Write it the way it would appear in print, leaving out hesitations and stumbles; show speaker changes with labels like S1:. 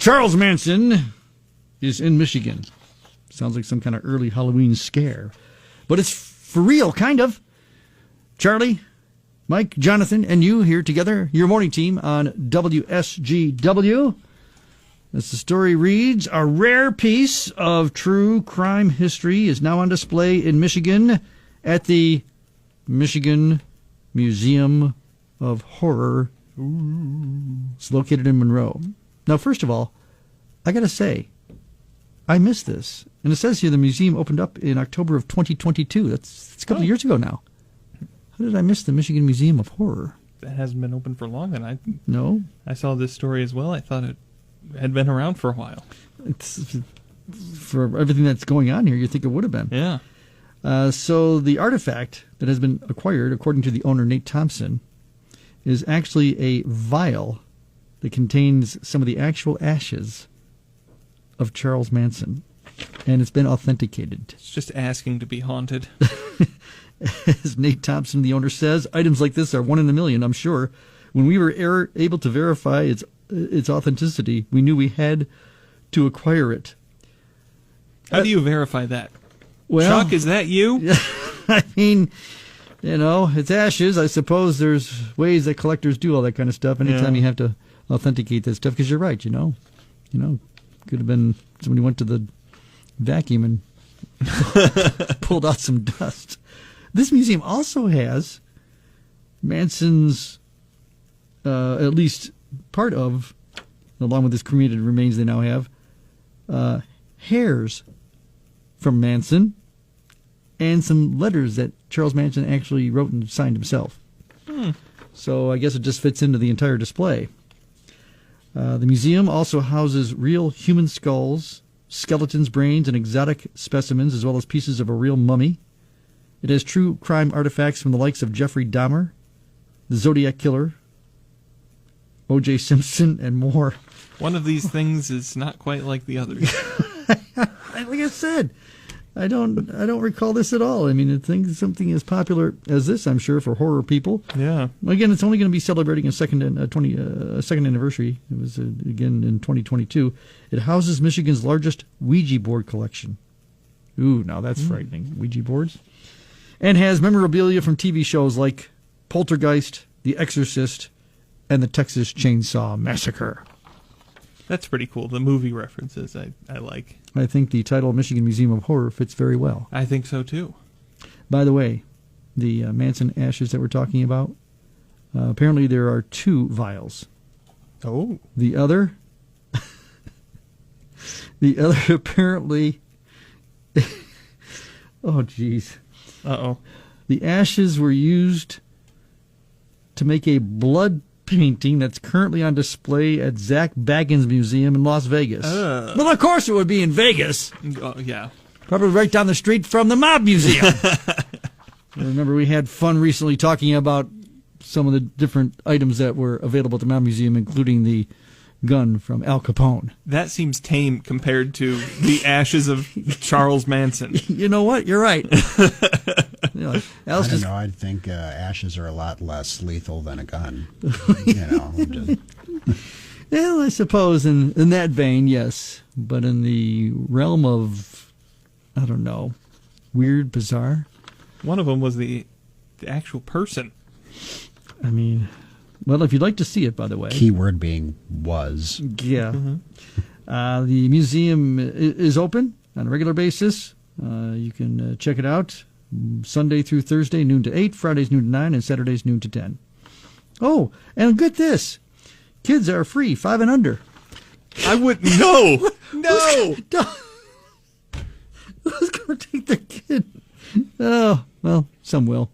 S1: Charles Manson is in Michigan. Sounds like some kind of early Halloween scare. But it's for real, kind of. Charlie, Mike, Jonathan, and you here together, your morning team on WSGW. As the story reads, a rare piece of true crime history is now on display in Michigan at the Michigan Museum of Horror. It's located in Monroe. Now, first of all, I got to say, I missed this. And it says here the museum opened up in October of 2022. That's a couple of years ago now. How did I miss the Michigan Museum of Horror?
S2: That hasn't been open for long, and
S1: No?
S2: I saw this story as well. I thought it had been around for a while.
S1: It's, for everything that's going on here, you'd think it would have been.
S2: Yeah.
S1: So the artifact that has been acquired, according to the owner, Nate Thompson, is actually a vial that contains some of the actual ashes of Charles Manson. And it's been authenticated.
S2: It's just asking to be haunted.
S1: As Nate Thompson, the owner, says, items like this are one in a million, I'm sure. When we were able to verify its authenticity, we knew we had to acquire it.
S2: How do you verify that?
S1: Well,
S2: Chuck, is that you?
S1: I mean, it's ashes. I suppose there's ways that collectors do all that kind of stuff. Anytime you have to authenticate that stuff, because you're right, could have been somebody went to the vacuum and pulled out some dust. This museum also has Manson's, at least part of, along with his cremated remains they now have, hairs from Manson and some letters that Charles Manson actually wrote and signed himself. So I guess it just fits into the entire display. The museum also houses real human skulls, skeletons, brains, and exotic specimens, as well as pieces of a real mummy. It has true crime artifacts from the likes of Jeffrey Dahmer, the Zodiac Killer, O.J. Simpson, and more.
S2: One of these things is not quite like the others.
S1: Like I said, I don't recall this at all. I mean, something as popular as this, I'm sure, for horror people.
S2: Yeah.
S1: Again, it's only going to be celebrating a second anniversary. It was again in 2022. It houses Michigan's largest Ouija board collection. Ooh, now that's frightening. Ouija boards. And has memorabilia from TV shows like Poltergeist, The Exorcist, and the Texas Chainsaw Massacre.
S2: That's pretty cool. The movie references I like.
S1: I think the title Michigan Museum of Horror fits very well.
S2: I think so, too.
S1: By the way, the Manson ashes that we're talking about, apparently there are 2 vials.
S2: Oh.
S1: The other apparently... oh, geez.
S2: Uh-oh.
S1: The ashes were used to make a blood painting that's currently on display at Zach Baggins Museum in Las Vegas. Well, of course it would be in Vegas.
S2: Yeah.
S1: Probably right down the street from the Mob Museum. I remember we had fun recently talking about some of the different items that were available at the Mob Museum, including the gun from Al Capone.
S2: That seems tame compared to the ashes of Charles Manson.
S1: You know what? You're right.
S3: I don't know. I think ashes are a lot less lethal than a gun.
S1: Well, I suppose in that vein, yes. But in the realm of, I don't know, weird, bizarre.
S2: One of them was the actual person.
S1: I mean, well, if you'd like to see it, by the way.
S3: Key word being was.
S1: Yeah. The museum is open on a regular basis. You can check it out Sunday through Thursday, noon to 8, Fridays noon to 9, and Saturdays noon to 10. Oh, and get this. Kids are free, 5 and under.
S2: I wouldn't know. No.
S1: Who's going to take their kid? Oh, well, some will.